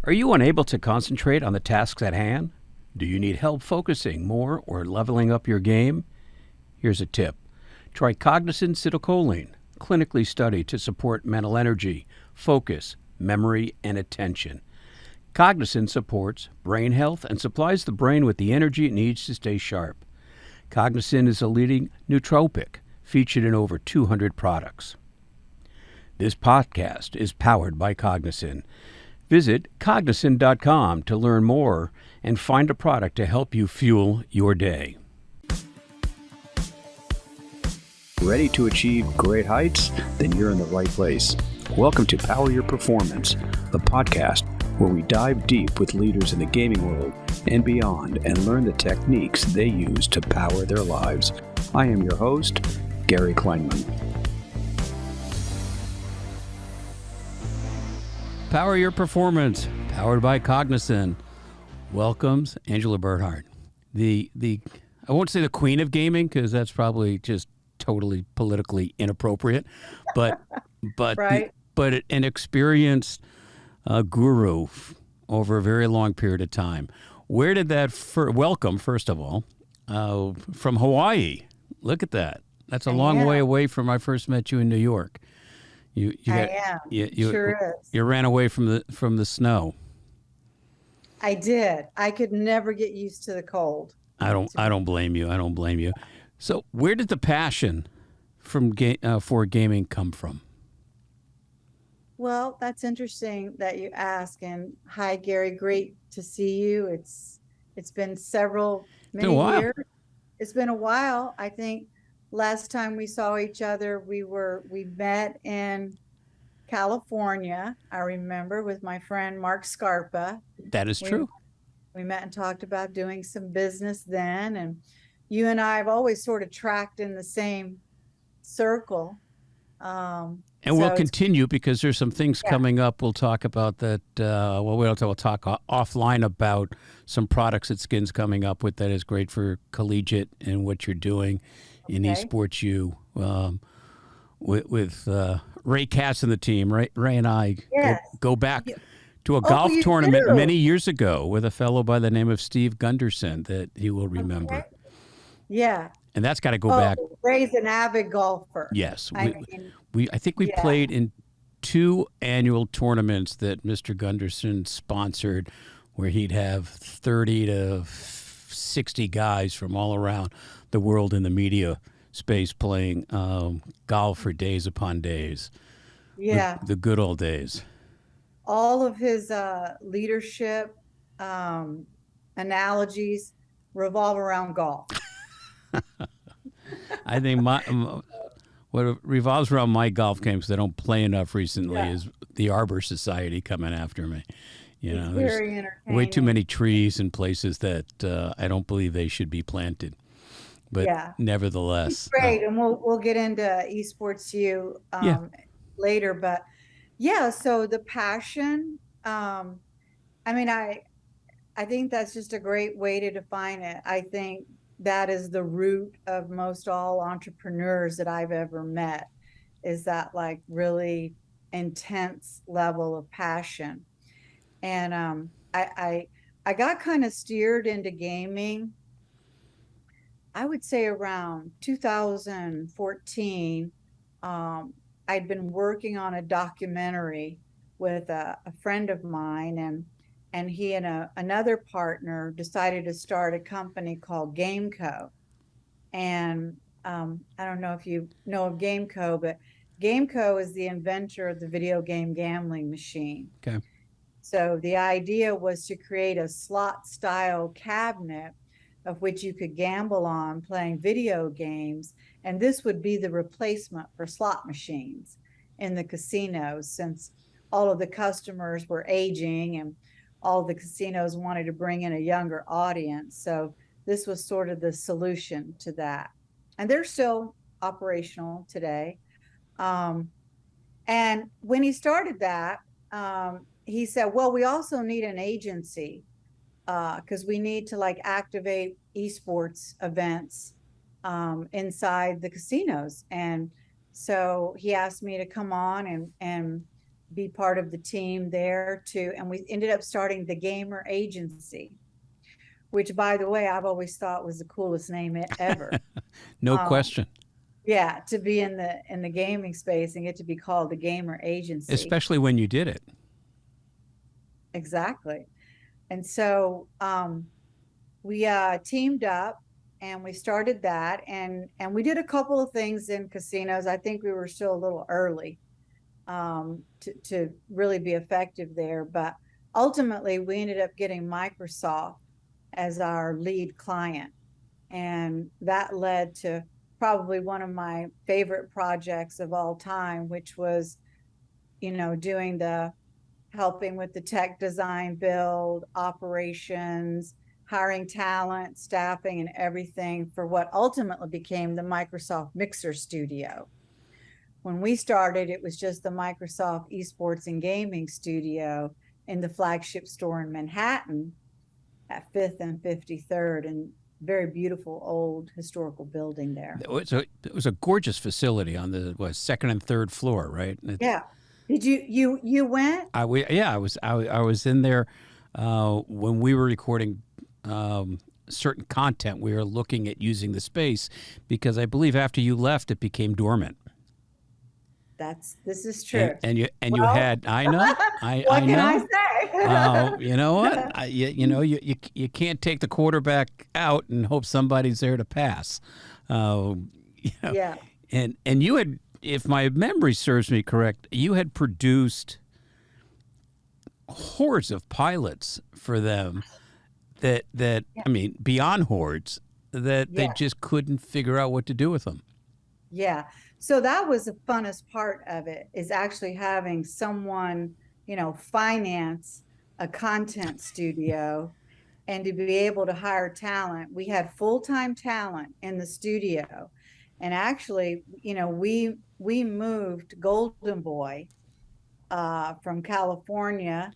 Are you unable to concentrate on the tasks at hand? Do you need help focusing more or leveling up your game? Here's a tip. Try Cognizant Citicoline, clinically studied to support mental energy, focus, memory, and attention. Cognizant supports brain health and supplies the brain with the energy it needs to stay sharp. Cognizant is a leading nootropic, featured in over 200 products. This podcast is powered by Cognizant. Visit cognizant.com to learn more and find a product to help you fuel your day. Ready to achieve great heights? Then you're in the right place. Welcome to Power Your Performance, the podcast where we dive deep with leaders in the gaming world and beyond and learn the techniques they use to power their lives. I am your host, Gary Kleinman. Power Your Performance, powered by Cognizant, welcomes Angela Bernhard, the I won't say the queen of gaming because that's probably just totally politically inappropriate, but right. An experienced guru over a very long period of time. Where did that welcome, first of all, from Hawaii? Look at that. That's a long way away from I first met you in New York. You Sure is. You ran away from the snow. I did. I could never get used to the cold. I don't blame you. I don't blame you. So, where did the passion for gaming come from? Well, that's interesting that you ask. And hi, Gary. Great to see you. It's been many years. It's been a while. I think last time we saw each other, we met in California. I remember with my friend Mark Scarpa. That is true. We met and talked about doing some business then, and you and I have always sort of tracked in the same circle. And we'll continue because there's some things coming up. We'll talk about that. We'll talk offline about some products that Skin's coming up with that is great for Collegiate and what you're doing in EsportsU with Ray Cass and the team. Ray and I go back to a golf tournament many years ago with a fellow by the name of Steve Gunderson that you will remember. Okay. Yeah. And that's got to go back. Ray's an avid golfer. Yes. I think we played in 2 annual tournaments that Mr. Gunderson sponsored where he'd have 30 to 60 guys from all around the world in the media space playing golf for days upon days. Yeah. The good old days. All of his leadership analogies revolve around golf. I think what revolves around my golf games that I don't play enough recently is the Arbor Society coming after me. It's there's very entertaining. Way too many trees in places that I don't believe they should be planted. But nevertheless, it's great, and we'll get into EsportsU later. But so the passion. I think that's just a great way to define it. I think that is the root of most all entrepreneurs that I've ever met, is that like really intense level of passion. And I got kind of steered into gaming, I would say around 2014. I'd been working on a documentary with a friend of mine, and he and another partner decided to start a company called GameCo. And I don't know if you know of GameCo, but GameCo is the inventor of the video game gambling machine. Okay. So the idea was to create a slot-style cabinet of which you could gamble on playing video games, and this would be the replacement for slot machines in the casinos, since all of the customers were aging and all the casinos wanted to bring in a younger audience. So this was sort of the solution to that. And they're still operational today. And when he started that, he said, well, we also need an agency because we need to like activate esports events inside the casinos. And so he asked me to come on and be part of the team there too. And we ended up starting the Gamer Agency, which, by the way, I've always thought was the coolest name ever. No Um, question. yeah, to be in the gaming space and get to be called the Gamer Agency. Especially when you did it. Exactly. And so we teamed up and we started that, and we did a couple of things in casinos. I think we were still a little early to really be effective there, but ultimately we ended up getting Microsoft as our lead client, and that led to probably one of my favorite projects of all time, which was, doing helping with the tech design, build, operations, hiring talent, staffing, and everything for what ultimately became the Microsoft Mixer Studio. When we started, it was just the Microsoft Esports and Gaming Studio in the flagship store in Manhattan at 5th and 53rd, and very beautiful old historical building there. It was a gorgeous facility on the second and third floor, right? Yeah. Did you went? I was in there when we were recording certain content. We were looking at using the space because I believe after you left, it became dormant. This is true. And you had, I know, what I can know. I say? You know what? You can't take the quarterback out and hope somebody's there to pass. Yeah. And you had, if my memory serves me correct, you had produced hordes of pilots for them that I mean, beyond hordes, that they just couldn't figure out what to do with them. Yeah. So that was the funnest part of it, is actually having someone, finance a content studio and to be able to hire talent. We had full-time talent in the studio. And actually, we moved Golden Boy from California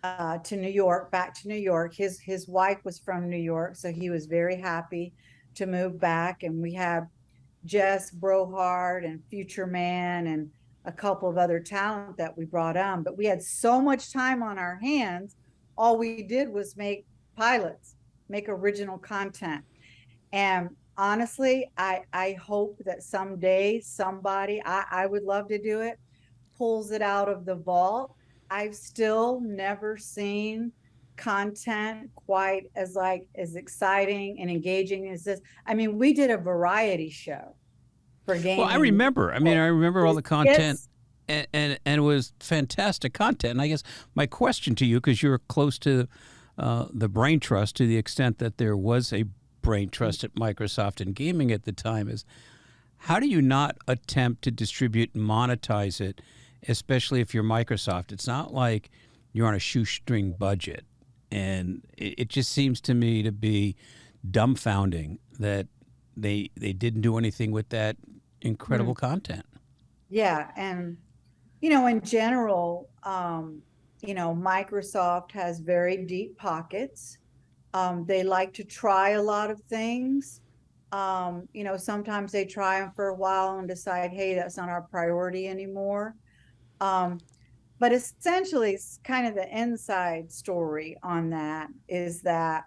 to New York, back to New York. His wife was from New York, so he was very happy to move back. And we had Jess Brohard and Future Man and a couple of other talent that we brought on. But we had so much time on our hands. All we did was make pilots, make original content. And honestly, I hope that someday somebody, I would love to do it, pulls it out of the vault. I've still never seen content quite as exciting and engaging as this. I mean, we did a variety show for gaming. Well, I remember all the content, and it was fantastic content. And I guess my question to you, because you're close to the brain trust, to the extent that there was a brain trust at Microsoft and gaming at the time, is how do you not attempt to distribute and monetize it, especially if you're Microsoft? It's not like you're on a shoestring budget. And it just seems to me to be dumbfounding that they didn't do anything with that incredible content. Yeah. And, in general, Microsoft has very deep pockets. They like to try a lot of things. Sometimes they try them for a while and decide, hey, that's not our priority anymore. But essentially, it's kind of the inside story on that is that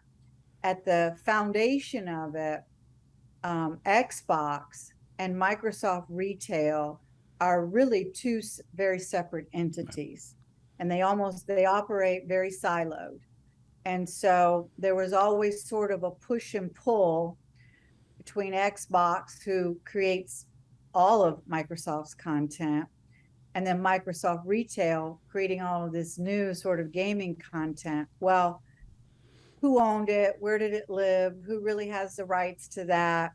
at the foundation of it, Xbox and Microsoft Retail are really two very separate entities, and they operate very siloed. And so there was always sort of a push and pull between Xbox, who creates all of Microsoft's content, and then Microsoft Retail creating all of this new sort of gaming content. Well, who owned it? Where did it live? Who really has the rights to that?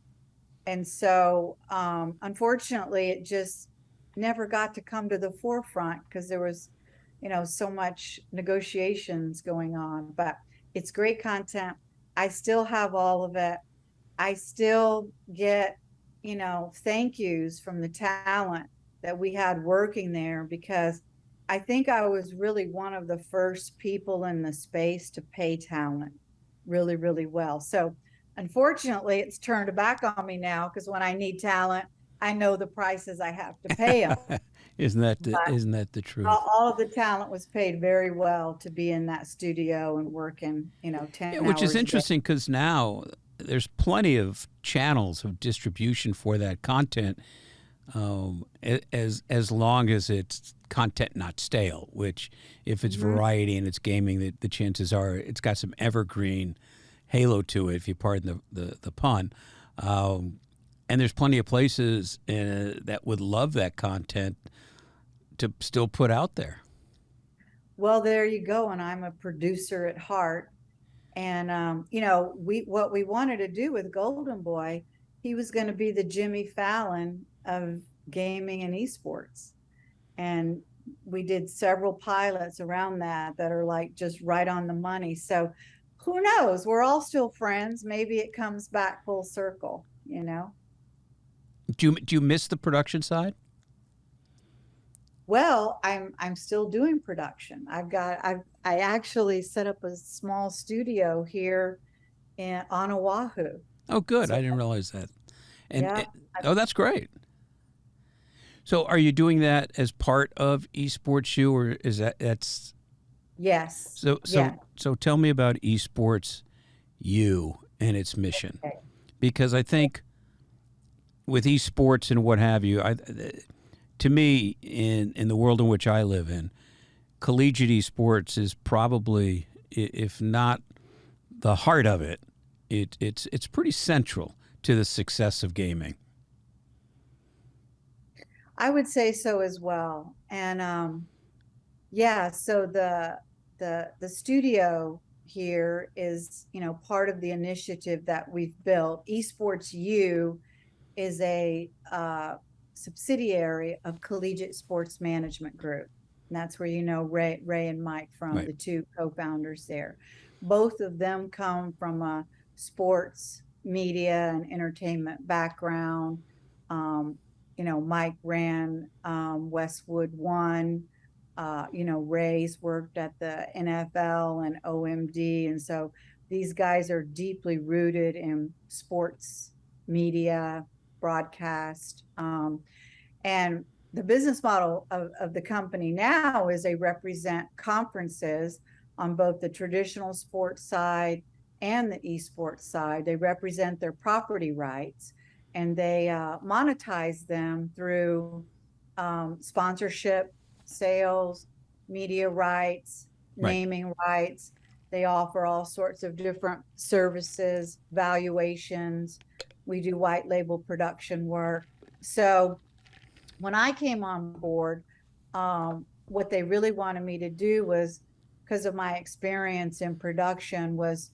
And so, unfortunately, it just never got to come to the forefront because there was, so much negotiations going on. But it's great content. I still have all of it. I still get, thank yous from the talent that we had working there, because I think I was really one of the first people in the space to pay talent really, really well. So unfortunately, it's turned back on me now, because when I need talent, I know the prices I have to pay them. Isn't that the truth? All of the talent was paid very well to be in that studio and working, 10 Yeah, which is hours a day. interesting because now there's plenty of channels of distribution for that content, as long as it's content not stale. Which, if it's variety and it's gaming, the chances are it's got some evergreen halo to it, if you pardon the pun. And there's plenty of places that would love that content to still put out there. Well, there you go. And I'm a producer at heart. And what we wanted to do with Golden Boy, he was going to be the Jimmy Fallon of gaming and esports. And we did several pilots around that are like just right on the money. So who knows? We're all still friends. Maybe it comes back full circle, Do you miss the production side? Well, I'm still doing production. I actually set up a small studio here on Oahu. Oh, good. So, I didn't realize that. Yeah. Oh, that's great. So, are you doing that as part of EsportsU, or is that's? Yes. So tell me about EsportsU and its mission, Okay. because I think with esports and what have you, to me, in the world in which I live in, collegiate esports is probably, if not the heart of it, it's pretty central to the success of gaming. I would say so as well. And so the studio here is, part of the initiative that we've built. EsportsU is a subsidiary of Collegiate Sports Management Group. And that's where Ray and Mike from, Right. the two co-founders there. Both of them come from a sports, media, and entertainment background. Mike ran Westwood One. Ray's worked at the NFL and OMD. And so these guys are deeply rooted in sports, media, broadcast. And the business model of the company now is they represent conferences on both the traditional sports side and the esports side. They represent their property rights, and they monetize them through sponsorship, sales, media rights, Right. naming rights. They offer all sorts of different services, valuations. We do white label production work. So when I came on board, what they really wanted me to do was, because of my experience in production, was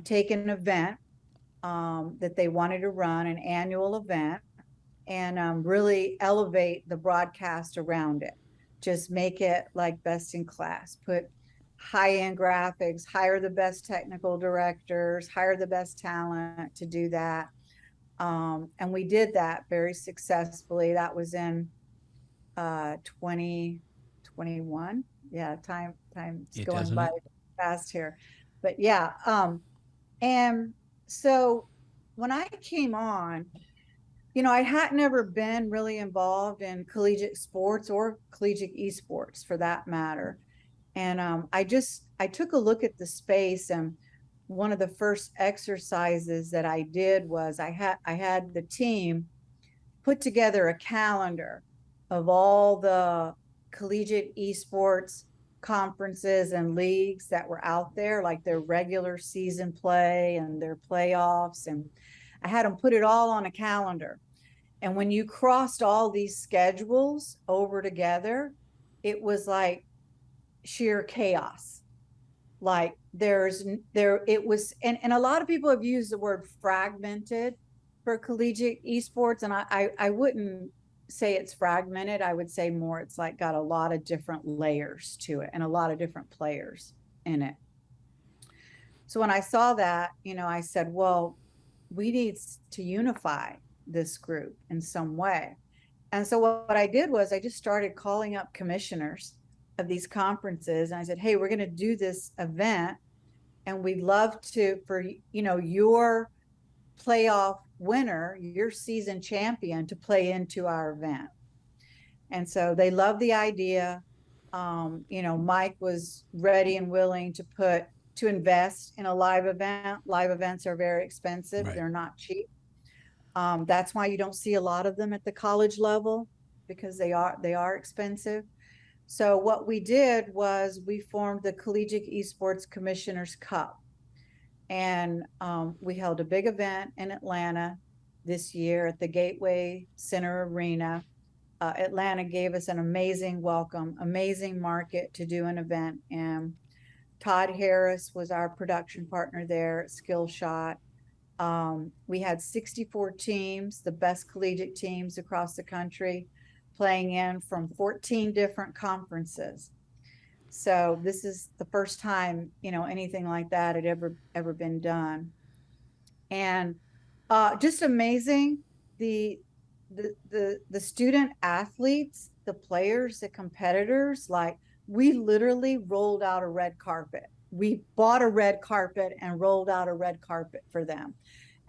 take an event that they wanted to run, an annual event, and really elevate the broadcast around it. Just make it like best in class, put high-end graphics, hire the best technical directors, hire the best talent to do that. And we did that very successfully. That was in 2021. Yeah, time's going by fast here. But yeah, and so when I came on, I had never been really involved in collegiate sports or collegiate esports for that matter. And I took a look at the space, and one of the first exercises that I did was I had the team put together a calendar of all the collegiate esports conferences and leagues that were out there, like their regular season play and their playoffs. And I had them put it all on a calendar. And when you crossed all these schedules over together, it was like sheer chaos. Like it was, and a lot of people have used the word fragmented for collegiate esports. And I wouldn't say it's fragmented. I would say more it's like got a lot of different layers to it and a lot of different players in it. So when I saw that, I said, well, we need to unify this group in some way. And so what I did was I just started calling up commissioners of these conferences, and I said, hey, we're going to do this event, and we'd love for your playoff winner, your season champion, to play into our event. And so they love the idea. Mike was ready and willing to invest in a live event. Live events are very expensive. Right. They're not cheap. That's why you don't see a lot of them at the college level, because they are expensive. So what we did was we formed the Collegiate Esports Commissioners Cup. And we held a big event in Atlanta this year at the Gateway Center Arena. Atlanta gave us an amazing welcome, amazing market to do an event. And Todd Harris was our production partner there at Skillshot. We had 64 teams, the best collegiate teams across the country, playing in from 14 different conferences. So this is the first time, anything like that had ever been done. And just amazing. The student athletes, the players, the competitors, like, we literally rolled out a red carpet. We bought a red carpet and rolled out a red carpet for them.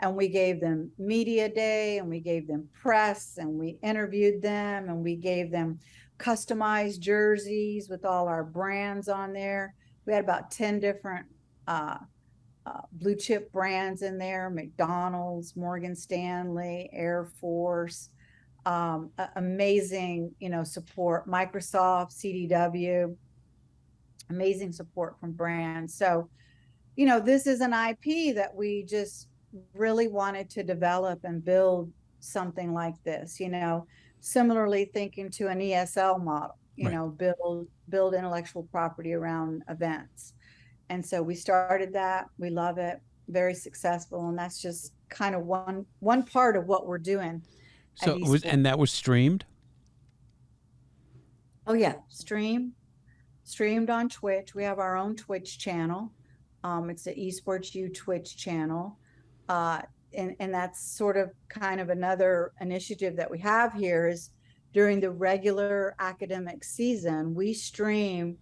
And we gave them media day, and we gave them press, and we interviewed them, and we gave them customized jerseys with all our brands on there. We had about 10 different blue chip brands in there: McDonald's, Morgan Stanley, Air Force. Amazing, support. Microsoft, CDW. Amazing support from brands. So, this is an IP that we just really wanted to develop and build something like this, similarly thinking to an ESL model, right. build intellectual property around events. And so we started that. We love it. Very successful. And that's just kind of one part of what we're doing. So and that was streamed? Oh yeah, streamed on Twitch. We have our own Twitch channel. It's the EsportsU Twitch channel. And that's sort of kind of another initiative that we have here is during the regular academic season, we stream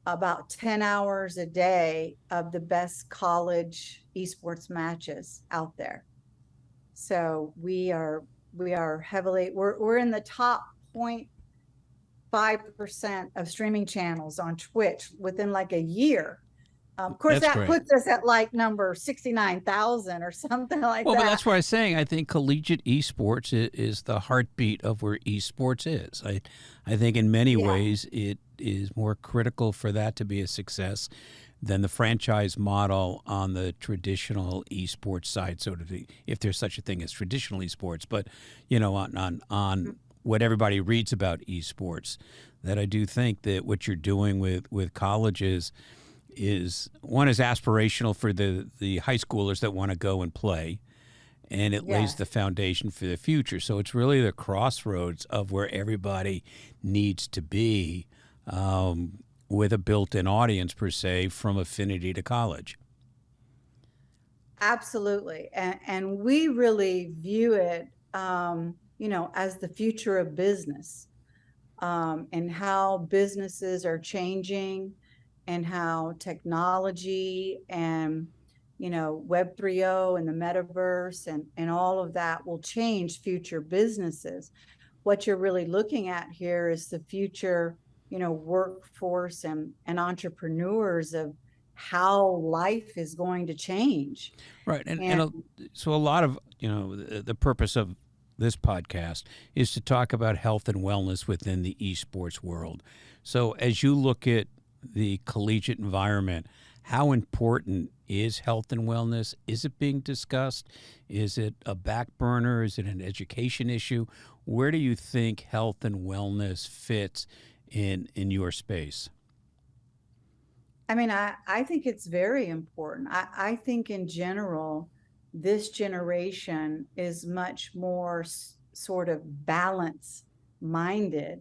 about 10 hours a day of the best college esports matches out there. So we are heavily, we're in the top 0.5% of streaming channels on Twitch within like a year. Of course, that's that great. Puts us at like number 69,000 or something like that. Well, but that's what I was saying. I think collegiate esports is the heartbeat of where esports is. I think in many ways it is more critical for that to be a success than the franchise model on the traditional esports side, so to speak, if there's such a thing as traditional esports. But, on what everybody reads about esports, that I do think that what you're doing with colleges is aspirational for the high schoolers that want to go and play, and it lays the foundation for the future. So it's really the crossroads of where everybody needs to be, with a built-in audience per se, from affinity to college. Absolutely. And we really view it, as the future of business, and how businesses are changing, and how technology and, Web 3.0 and the metaverse and all of that will change future businesses. What you're really looking at here is the future, workforce and entrepreneurs of how life is going to change. Right. And so a lot of, the purpose of this podcast is to talk about health and wellness within the esports world. So as you look at the collegiate environment, how important is health and wellness? Is it being discussed? Is it a back burner? Is it an education issue? Where do you think health and wellness fits in your space? I mean, I think it's very important. I think in general, this generation is much more sort of balance minded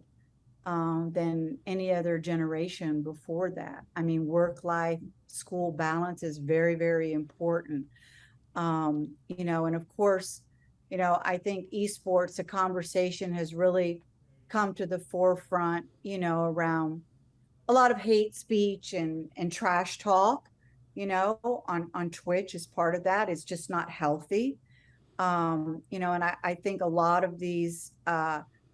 than any other generation before that. I mean, work-life, school balance is very, very important. And of course, I think esports, the conversation has really come to the forefront, around a lot of hate speech and trash talk, on Twitch as part of that. Is just not healthy. And I think a lot of these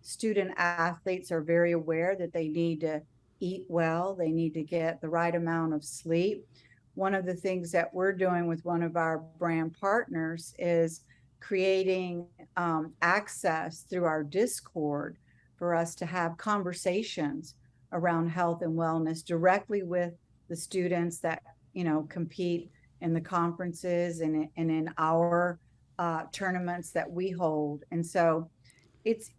student athletes are very aware that they need to eat well, they need to get the right amount of sleep. One of the things that we're doing with one of our brand partners is creating access through our Discord for us to have conversations around health and wellness directly with the students that compete in the conferences and in our tournaments that we hold. And so it's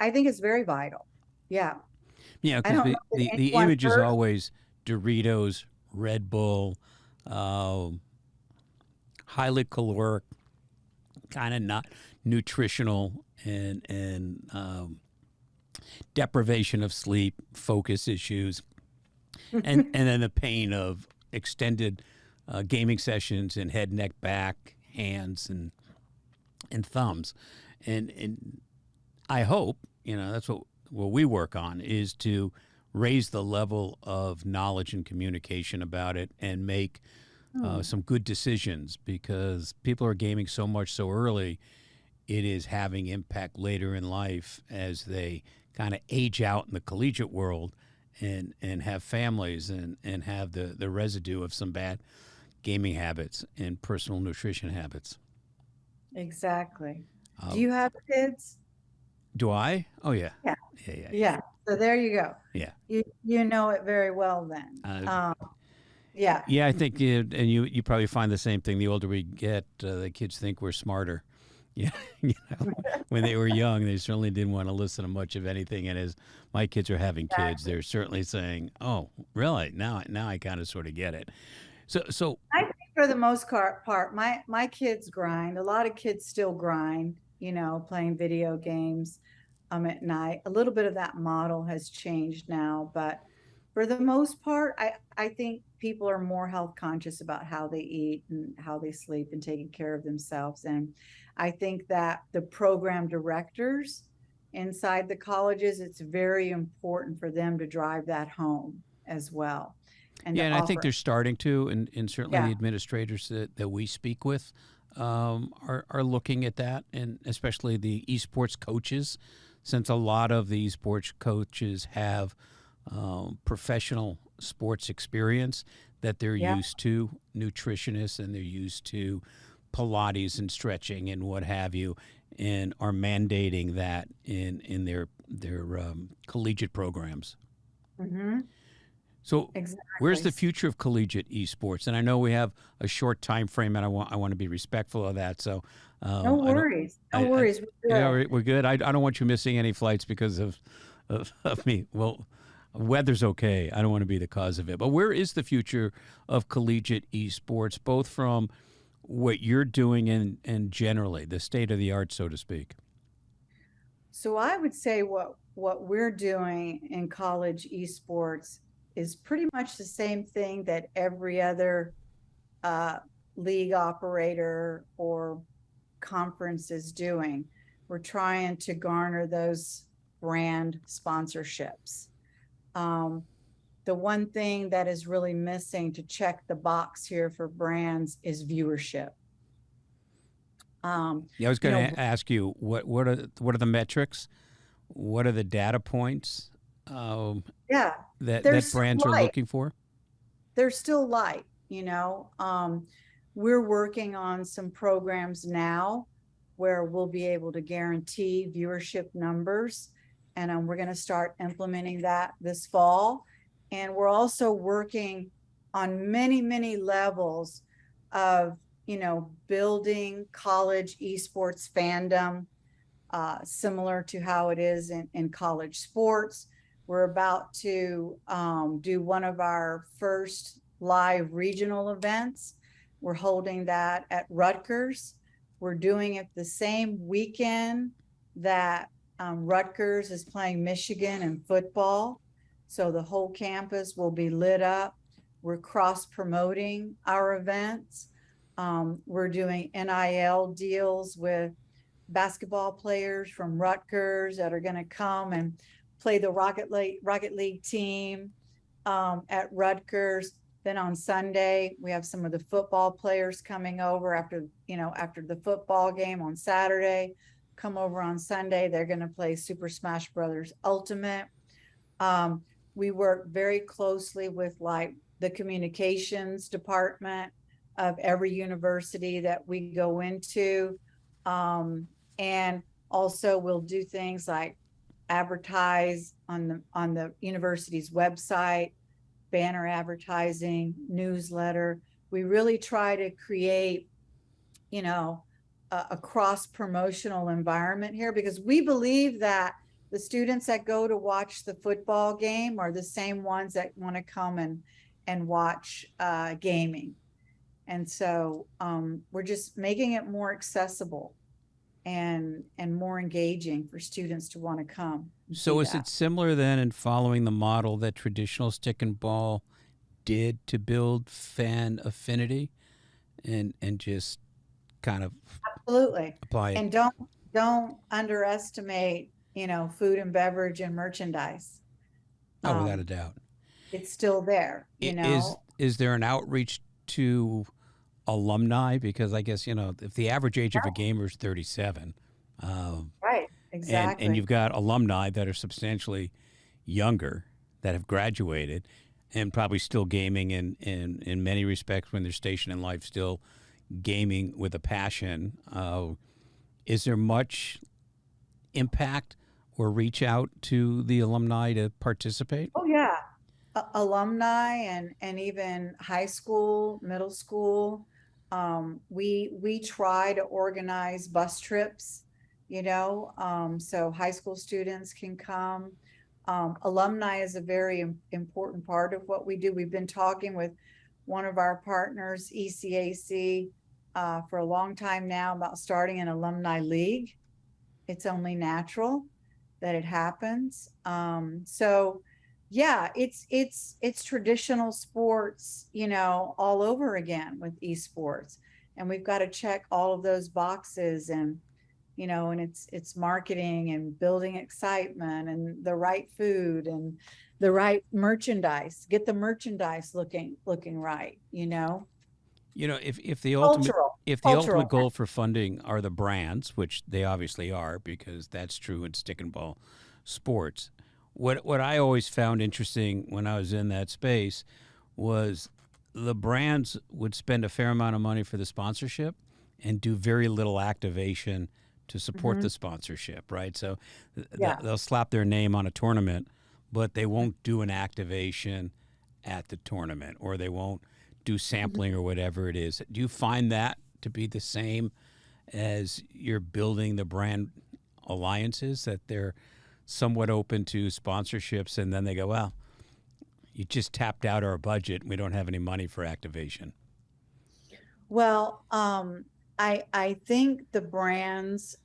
I think it's very vital. Yeah. Yeah, I because don't know if the anyone image is heard. always Doritos, Red Bull, um, highly caloric, kind of not nutritional, and deprivation of sleep, focus issues, and then the pain of extended gaming sessions and head, neck, back, hands, and thumbs, and I hope that's what we work on is to raise the level of knowledge and communication about it and make some good decisions, because people are gaming so much so early. It is having impact later in life as they kind of age out in the collegiate world and have families and have the residue of some bad gaming habits and personal nutrition habits. Exactly. Do Um, you have kids? do I? Oh yeah, Yeah. yeah. Yeah. So there you go. Yeah. You know it very well then. Uh, Yeah. yeah, I think, and you probably find the same thing. The older we get, the kids think we're smarter. Yeah, when they were young, they certainly didn't want to listen to much of anything. And as my kids are having kids, they're certainly saying, "Oh, really? Now I kind of sort of get it." So I think for the most part, my kids grind. A lot of kids still grind, playing video games at night. A little bit of that model has changed now, but for the most part, I think people are more health conscious about how they eat and how they sleep and taking care of themselves. And I think that the program directors inside the colleges, it's very important for them to drive that home as well and yeah, to and I think offer. they're starting to, and certainly Yeah. the administrators that we speak with are looking at that, and especially the esports coaches, since a lot of the esports coaches have professional sports experience, that they're Yeah. used to nutritionists and they're used to Pilates and stretching and what have you, and are mandating that in their collegiate programs. Hmm. So, where's Exactly. the future of collegiate esports? And I know we have a short time frame, and I want to be respectful of that. So, No I don't. worries. No I worries. We're yeah, good. we're good. I don't want you missing any flights because of me. Well, weather's okay. I don't want to be the cause of it. But where is the future of collegiate esports, both from what you're doing and generally the state of the art, so to speak? So I would say what we're doing in college esports is pretty much the same thing that every other uh, league operator or conference is doing. We're trying to garner those brand sponsorships. Um, the one thing that is really missing to check the box here for brands is viewership. Um, Yeah, I was you going know, to ask you what are the metrics? What are the data points yeah, that there's still brands are light. looking for? There's still light. We're working on some programs now where we'll be able to guarantee viewership numbers, and we're going to start implementing that this fall. And we're also working on many levels of building college esports fandom, similar to how it is in college sports. We're about to do one of our first live regional events. We're holding that at Rutgers. We're doing it the same weekend that Rutgers is playing Michigan in football. So the whole campus will be lit up. We're cross promoting our events. We're doing NIL deals with basketball players from Rutgers that are going to come and play the Rocket League team at Rutgers. Then on Sunday, we have some of the football players coming over after the football game on Saturday. come over on Sunday, they're going to play Super Smash Brothers Ultimate. We work very closely with like the communications department of every university that we go into. And also we'll do things like advertise on the university's website, banner advertising, newsletter. We really try to create, a cross promotional environment here, because we believe that the students that go to watch the football game are the same ones that want to come and watch gaming. And so we're just making it more accessible and more engaging for students to want to come. So is it similar then in following the model that traditional stick and ball did to build fan affinity and just kind of absolutely apply it? And don't underestimate, food and beverage and merchandise. Oh, without a doubt. It's still there, Is there an outreach to alumni? Because I guess, if the average age of a gamer is 37, right, exactly. And you've got alumni that are substantially younger that have graduated and probably still gaming in many respects when they're stationed in life, still gaming with a passion. Is there much impact or reach out to the alumni to participate? Oh yeah, alumni and even high school, middle school. We try to organize bus trips, so high school students can come. Alumni is a very important part of what we do. We've been talking with one of our partners, ECAC, for a long time now about starting an alumni league. It's only natural that it happens. So yeah, it's traditional sports, all over again with esports. And we've got to check all of those boxes, and and it's marketing and building excitement and the right food and the right merchandise. Get the merchandise looking right, If the Cultural. ultimate goal for funding are the brands, which they obviously are, because that's true in stick and ball sports. What I always found interesting when I was in that space was the brands would spend a fair amount of money for the sponsorship and do very little activation to support the sponsorship, right? So they'll slap their name on a tournament, but they won't do an activation at the tournament, or they won't do sampling or whatever it is. Do you find that to be the same as you're building the brand alliances, that they're somewhat open to sponsorships and then they go, well, you just tapped out our budget, we don't have any money for activation? Well, I think the brands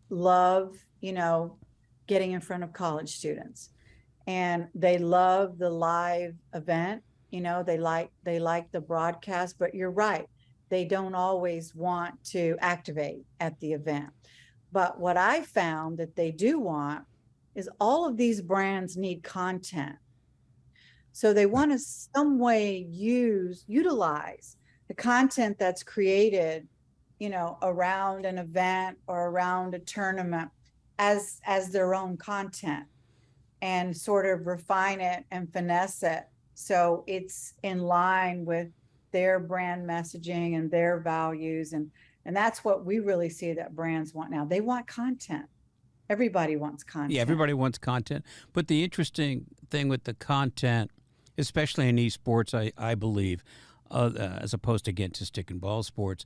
love, getting in front of college students, and they love the live event. They like the broadcast, but you're right, they don't always want to activate at the event. But what I found that they do want is all of these brands need content. So they want to some way utilize the content that's created, around an event or around a tournament as their own content, and sort of refine it and finesse it so it's in line with their brand messaging and their values. And that's what we really see that brands want now. They want content. Everybody wants content. Yeah, everybody wants content. But the interesting thing with the content, especially in esports, I believe, as opposed to getting to stick and ball sports,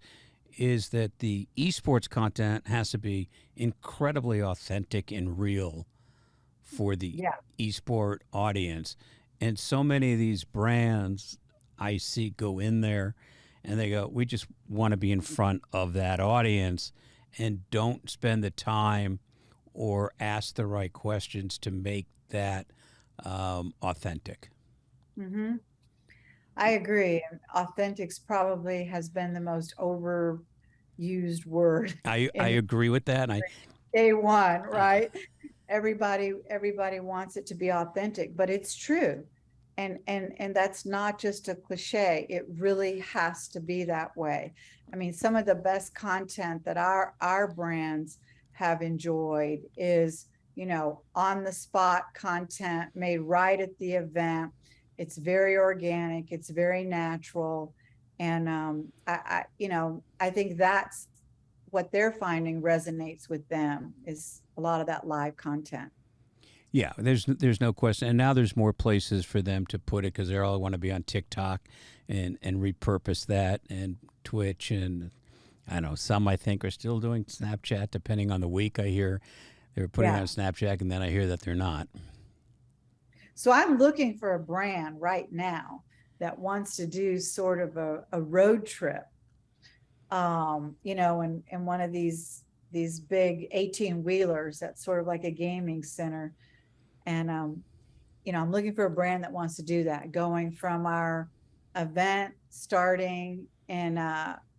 is that the esports content has to be incredibly authentic and real for the esport audience. And so many of these brands I see go in there and they go, we just want to be in front of that audience, and don't spend the time or ask the right questions to make that authentic. Mm-hmm. I agree. Authentics probably has been the most overused word. I agree with that. Day one, right? Everybody wants it to be authentic, but it's true. And that's not just a cliche. It really has to be that way. I mean, some of the best content that our brands have enjoyed is, on the spot content made right at the event. It's very organic, it's very natural. And I think that's what they're finding resonates with them, is a lot of that live content. Yeah, there's no question, and now there's more places for them to put it because they all want to be on TikTok and repurpose that, and Twitch, and I know some I think are still doing Snapchat. Depending on the week, I hear they're putting Yeah. on Snapchat, and then I hear that they're not. So I'm looking for a brand right now that wants to do sort of a road trip, in one of these big 18 wheelers that's sort of like a gaming center. And I'm looking for a brand that wants to do that, going from our event starting in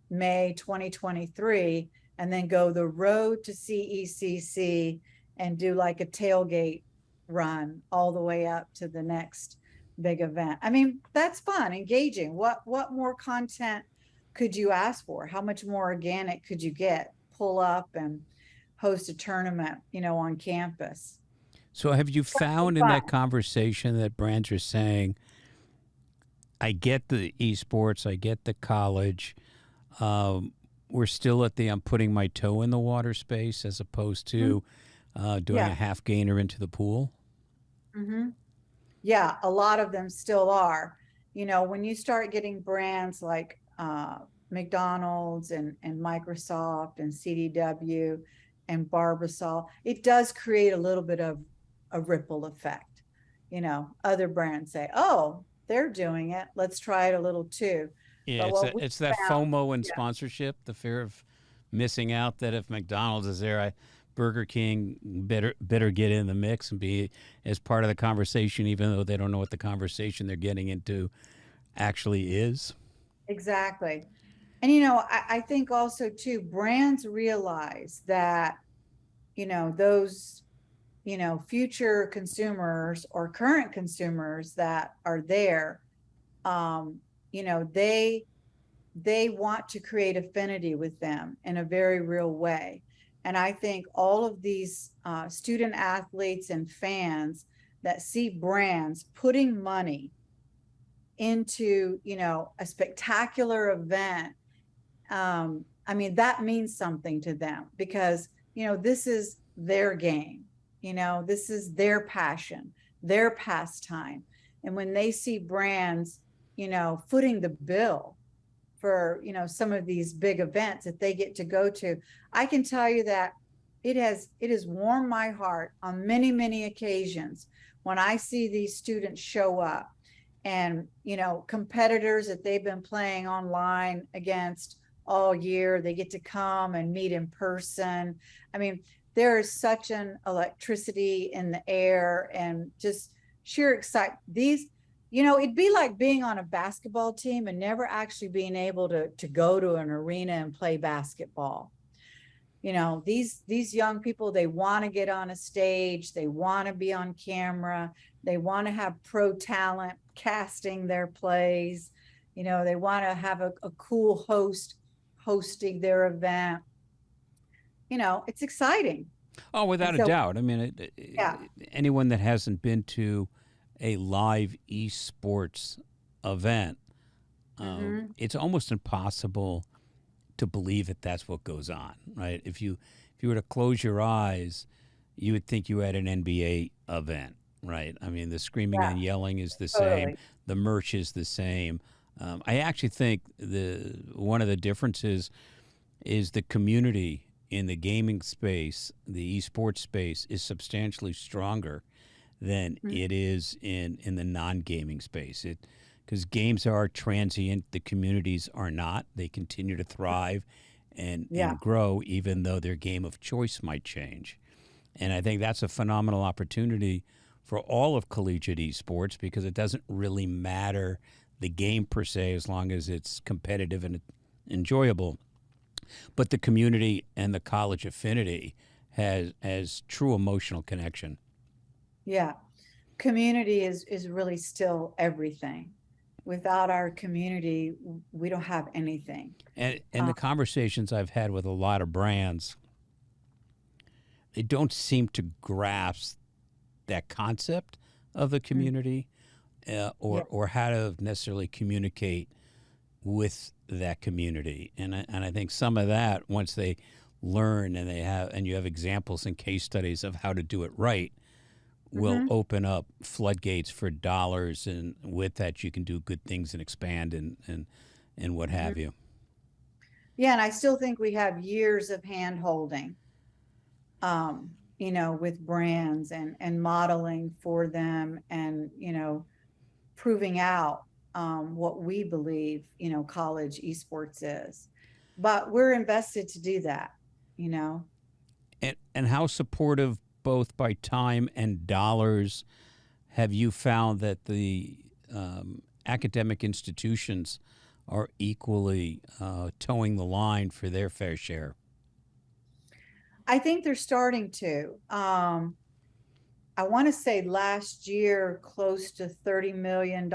May 2023, and then go the road to CECC and do like a tailgate run all the way up to the next big event. I mean, that's fun, engaging. What more content could you ask for? How much more organic could you get? Pull up and host a tournament, on campus. So, have you found in that conversation that brands are saying, I get the esports, I get the college. We're still at the I'm putting my toe in the water space as opposed to doing a half gainer into the pool? Mm-hmm. Yeah, a lot of them still are. When you start getting brands like McDonald's and Microsoft and CDW and Barbasol, it does create a little bit of a ripple effect. Other brands say, oh, they're doing it, let's try it a little too. Yeah, But it's that FOMO and sponsorship, the fear of missing out, that if McDonald's is there, Burger King better get in the mix and be as part of the conversation, even though they don't know what the conversation they're getting into actually is. Exactly. And, I think also too, brands realize that, those, future consumers or current consumers that are there, they want to create affinity with them in a very real way. And I think all of these student athletes and fans that see brands putting money into, a spectacular event, that means something to them, because, this is their game, this is their passion, their pastime. And when they see brands, footing the bill for, some of these big events that they get to go to, I can tell you that it has warmed my heart on many, many occasions when I see these students show up, and, competitors that they've been playing online against all year, they get to come and meet in person. I mean, there is such an electricity in the air and just sheer excitement. It'd be like being on a basketball team and never actually being able to go to an arena and play basketball. These young people, they want to get on a stage, they want to be on camera, they want to have pro talent casting their plays, they want to have a cool host hosting their event. It's exciting. Oh, without a doubt. I mean, anyone that hasn't been to a live esports event, it's almost impossible to believe that that's what goes on, right? If you were to close your eyes, you would think you had an NBA event, right? I mean, the screaming and yelling is the same, the merch is the same. I actually think one of the differences is the community in the gaming space, the esports space, is substantially stronger than it is in the non-gaming space. Because games are transient, the communities are not. They continue to thrive and grow, even though their game of choice might change. And I think that's a phenomenal opportunity for all of collegiate esports, because it doesn't really matter the game per se, as long as it's competitive and enjoyable. But the community and the college affinity has true emotional connection. Yeah. Community is really still everything. Without our community, we don't have anything. And the conversations I've had with a lot of brands, they don't seem to grasp that concept of the community, or how to necessarily communicate with that community. And I think some of that, once they learn and you have examples and case studies of how to do it right, will open up floodgates for dollars, and with that you can do good things and expand and what have you. Yeah, and I still think we have years of hand holding, with brands and modeling for them, and, proving out what we believe, college esports is. But we're invested to do that, And how supportive, both by time and dollars, have you found that the academic institutions are equally towing the line for their fair share? I think they're starting to. I want to say last year, close to $30 million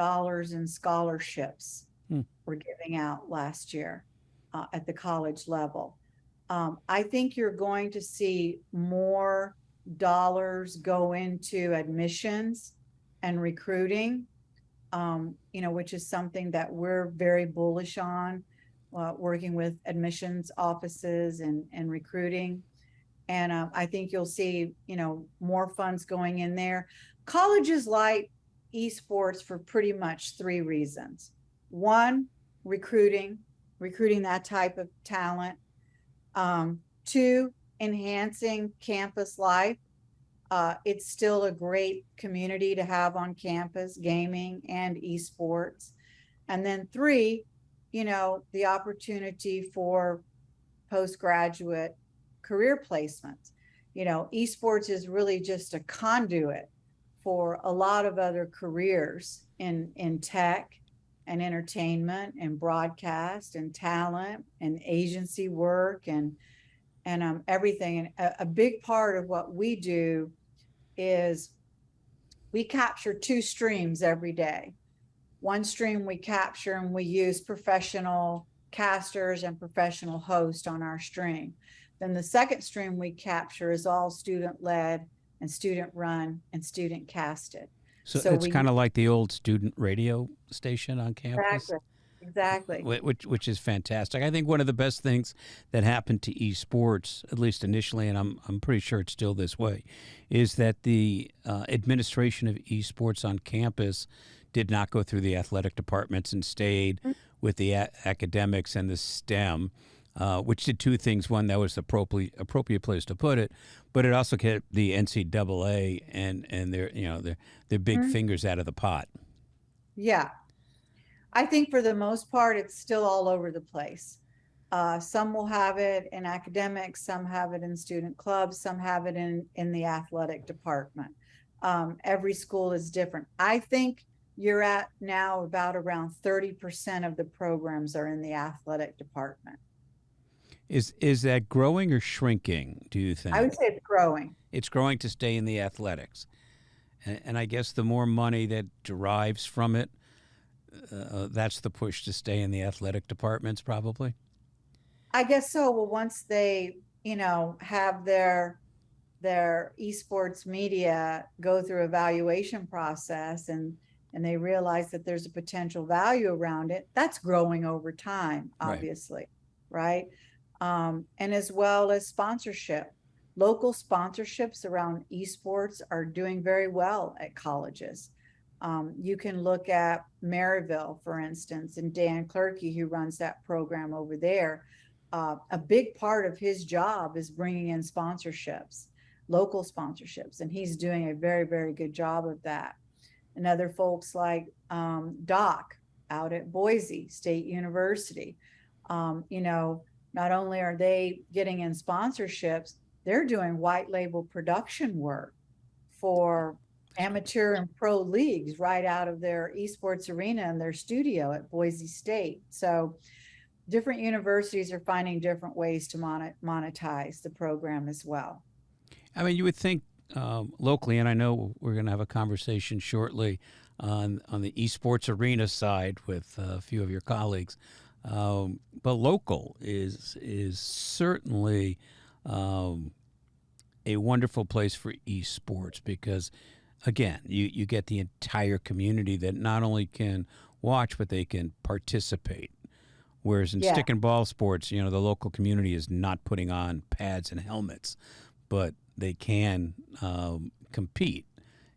in scholarships were giving out last year at the college level. I think you're going to see more dollars go into admissions and recruiting, which is something that we're very bullish on, working with admissions offices and recruiting. And I think you'll see, more funds going in there. Colleges like esports for pretty much three reasons. One, recruiting that type of talent. Two, enhancing campus life. It's still a great community to have on campus, gaming and esports. And then three, the opportunity for postgraduate career placements. Esports is really just a conduit for a lot of other careers in tech and entertainment and broadcast and talent and agency work and everything. And a big part of what we do is we capture two streams every day. One stream we capture and we use professional casters and professional hosts on our stream. Then the second stream we capture is all student-led and student-run and student-casted. So it's kind of like the old student radio station on campus. Exactly. Which is fantastic. I think one of the best things that happened to esports, at least initially, and I'm pretty sure it's still this way, is that the administration of esports on campus did not go through the athletic departments and stayed with the academics and the STEM. Which did two things. One, that was the appropriate place to put it, but it also kept the NCAA and their big fingers out of the pot. Yeah, I think for the most part, it's still all over the place. Some will have it in academics, some have it in student clubs, some have it in the athletic department. Every school is different. I think you're at now about around 30% of the programs are in the athletic department. Is that growing or shrinking, do you think? I would say it's growing. It's growing to stay in the athletics. And I guess the more money that derives from it, that's the push to stay in the athletic departments, probably? I guess so. Well, once they, have their esports media go through evaluation process and they realize that there's a potential value around it, that's growing over time, obviously, right? And as well as sponsorship. Local sponsorships around esports are doing very well at colleges. You can look at Maryville, for instance, and Dan Clerkey, who runs that program over there. A big part of his job is bringing in sponsorships, local sponsorships, and he's doing a very, very good job of that. And other folks like Doc out at Boise State University, not only are they getting in sponsorships, they're doing white label production work for amateur and pro leagues right out of their esports arena and their studio at Boise State. So different universities are finding different ways to monetize the program as well. I mean, you would think locally, and I know we're going to have a conversation shortly on the esports arena side with a few of your colleagues, but local is certainly a wonderful place for esports because, again, you get the entire community that not only can watch, but they can participate. Whereas in Yeah. stick and ball sports, the local community is not putting on pads and helmets, but they can compete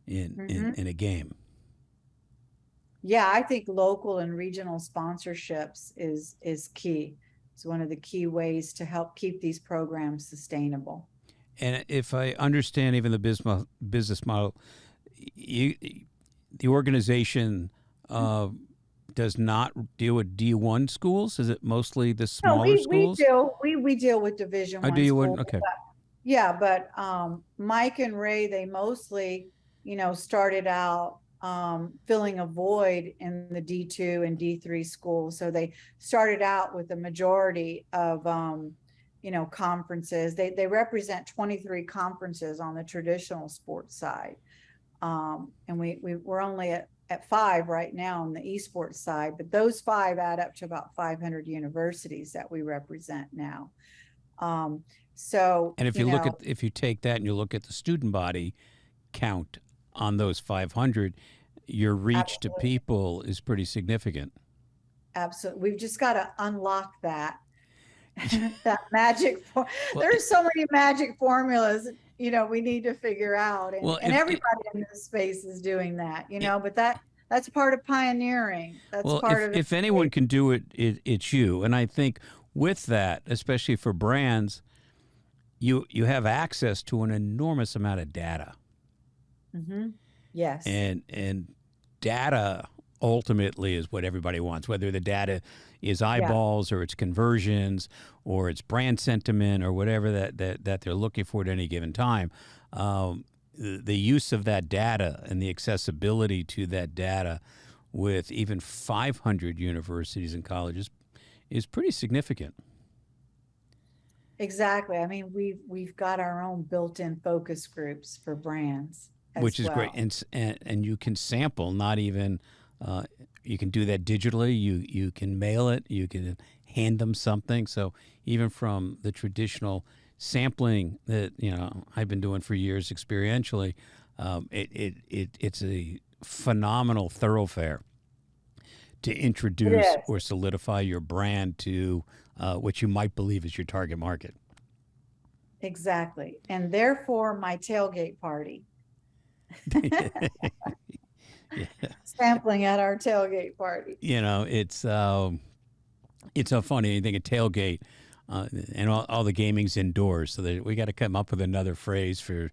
in a game. Yeah, I think local and regional sponsorships is key. It's one of the key ways to help keep these programs sustainable. And if I understand even the business model, the organization does not deal with D1 schools. Is it mostly the smaller schools? We deal with Division Oh, One do you? schools. Okay. Yeah, but Mike and Ray, they mostly, started out filling a void in the D2 and D3 schools. So they started out with a majority of conferences. They represent 23 conferences on the traditional sports side. And we're only at 5 right now on the esports side, but those 5 add up to about 500 universities that we represent now. So, and if if you take that and you look at the student body count on those 500, your reach absolutely. to people is pretty significant. Absolutely. We've just got to unlock that, that magic. There's so many magic formulas, we need to figure out. And everybody in this space is doing that, but that's part of pioneering. That's part of it. If anyone can do it, it's you. And I think with that, especially for brands, you have access to an enormous amount of data. Mm-hmm. Yes. And data ultimately is what everybody wants, whether the data is eyeballs or it's conversions or it's brand sentiment or whatever that they're looking for at any given time. The use of that data and the accessibility to that data with even 500 universities and colleges is pretty significant. Exactly. I mean, we've got our own built-in focus groups for brands, which is great, and you can sample. Not even you can do that digitally. You can mail it. You can hand them something. So even from the traditional sampling that I've been doing for years experientially, it's a phenomenal thoroughfare to introduce or solidify your brand to what you might believe is your target market. Exactly. And therefore my tailgate party. Sampling at our tailgate party. It's so funny. You think of tailgate, and all the gaming's indoors, so we got to come up with another phrase for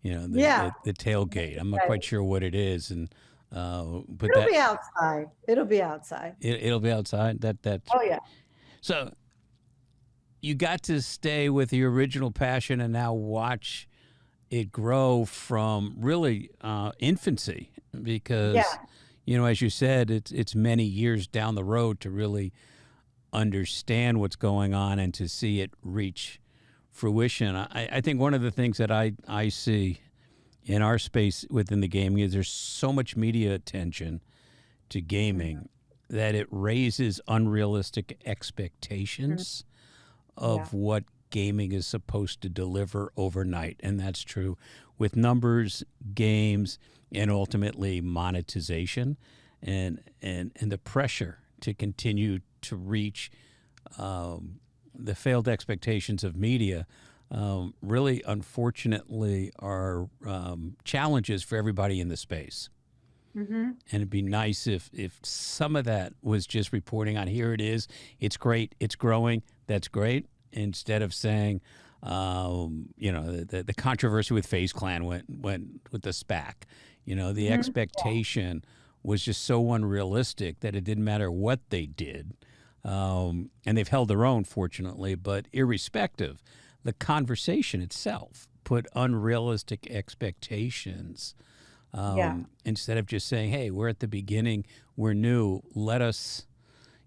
the tailgate. I'm not quite sure what it is, and but it'll be outside. It'll be outside. It'll be outside. That. Oh yeah. So you got to stay with your original passion and now watch it grow from really infancy, because as you said, it's many years down the road to really understand what's going on and to see it reach fruition. I think one of the things that I see in our space within the gaming is there's so much media attention to gaming that it raises unrealistic expectations of what gaming is supposed to deliver overnight. And that's true with numbers, games, and ultimately monetization, and the pressure to continue to reach the failed expectations of media really, unfortunately, are challenges for everybody in the space. Mm-hmm. And it'd be nice if some of that was just reporting on, here it is, it's great, it's growing, that's great, instead of saying, the controversy with FaZe Clan went with the SPAC. The expectation was just so unrealistic that it didn't matter what they did. And they've held their own, fortunately, but irrespective, the conversation itself put unrealistic expectations. Instead of just saying, hey, we're at the beginning, we're new, let us,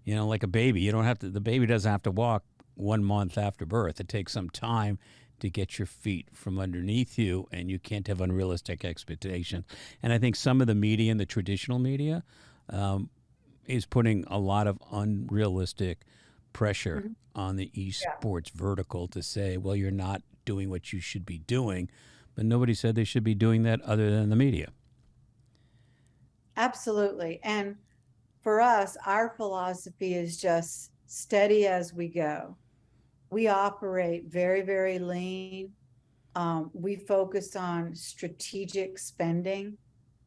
like a baby, the baby doesn't have to walk 1 month after birth. It takes some time to get your feet from underneath you, and you can't have unrealistic expectations. And I think some of the media and the traditional media is putting a lot of unrealistic pressure on the esports vertical to say, well, you're not doing what you should be doing, but nobody said they should be doing that other than the media. Absolutely. And for us, our philosophy is just steady as we go. We operate very, very lean. We focus on strategic spending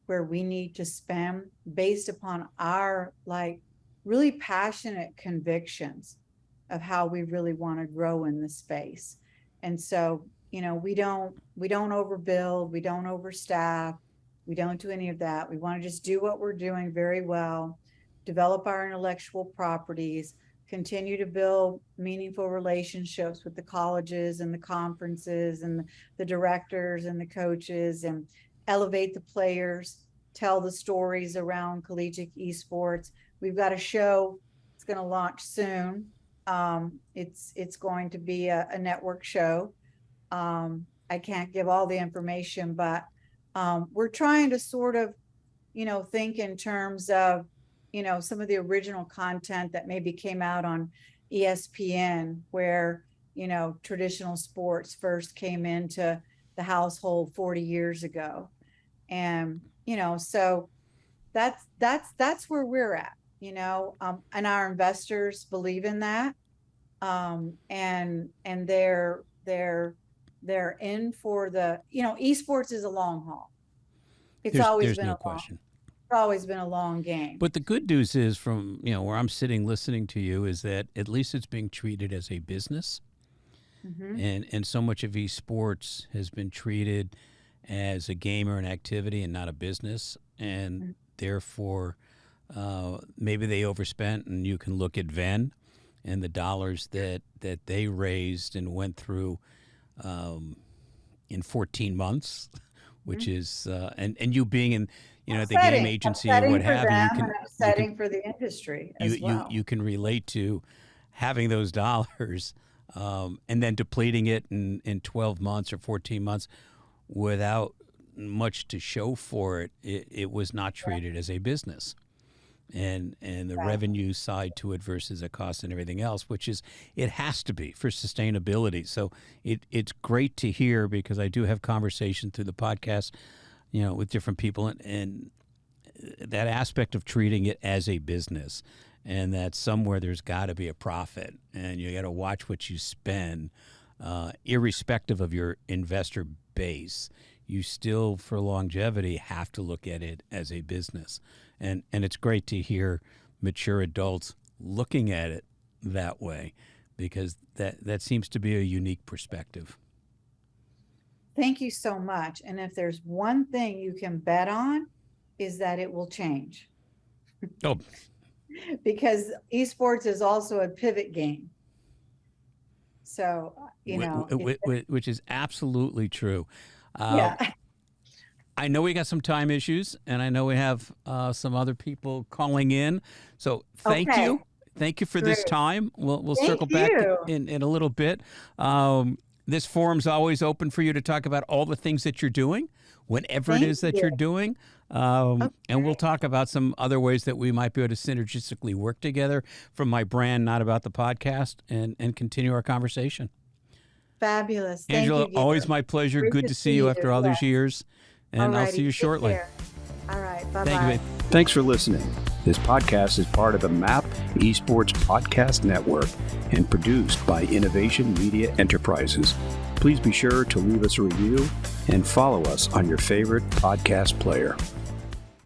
where we need to spend based upon our really passionate convictions of how we really want to grow in the space. And so, we don't overbuild, we don't overstaff, we don't do any of that. We want to just do what we're doing very well, develop our intellectual properties, continue to build meaningful relationships with the colleges and the conferences and the directors and the coaches, and elevate the players, tell the stories around collegiate esports. We've got a show. It's going to launch soon. It's going to be a network show. I can't give all the information, but we're trying to sort of, think in terms of, some of the original content that maybe came out on ESPN, where, traditional sports first came into the household 40 years ago. And, so that's where we're at, and our investors believe in that. And they're in for the, esports is a long haul. It's always been a long game. But the good news is, from where I'm sitting listening to you, is that at least it's being treated as a business. Mm-hmm. And so much of esports has been treated as a game or an activity and not a business. And mm-hmm. therefore, maybe they overspent, and you can look at Venn and the dollars that they raised and went through in 14 months, which mm-hmm. is and you being in the game agency or what have you, upsetting for the industry as well. You can relate to having those dollars and then depleting it in 12 months or 14 months without much to show for it. It was not treated as a business. And the revenue side to it versus a cost and everything else, which is, it has to be for sustainability. So it's great to hear, because I do have conversation through the podcast, with different people, and that aspect of treating it as a business, and that somewhere there's got to be a profit, and you got to watch what you spend, irrespective of your investor base. You still, for longevity, have to look at it as a business. And it's great to hear mature adults looking at it that way, because that seems to be a unique perspective. Thank you so much. And if there's one thing you can bet on, is that it will change. Oh. Because esports is also a pivot game. So, which is absolutely true. Yeah. I know we got some time issues, and I know we have some other people calling in. So thank you. Thank you for this time. We'll circle back in a little bit. This forum's always open for you to talk about all the things that you're doing, whatever it is that you're doing. And we'll talk about some other ways that we might be able to synergistically work together from my brand, Not About the Podcast, and continue our conversation. Fabulous. Angela, Thank you, always my pleasure. Good to see you after all these years. And I'll see you shortly. All right. Bye-bye. Thank you, babe. Thanks for listening. This podcast is part of the MAP Esports Podcast Network and produced by Innovation Media Enterprises. Please be sure to leave us a review and follow us on your favorite podcast player.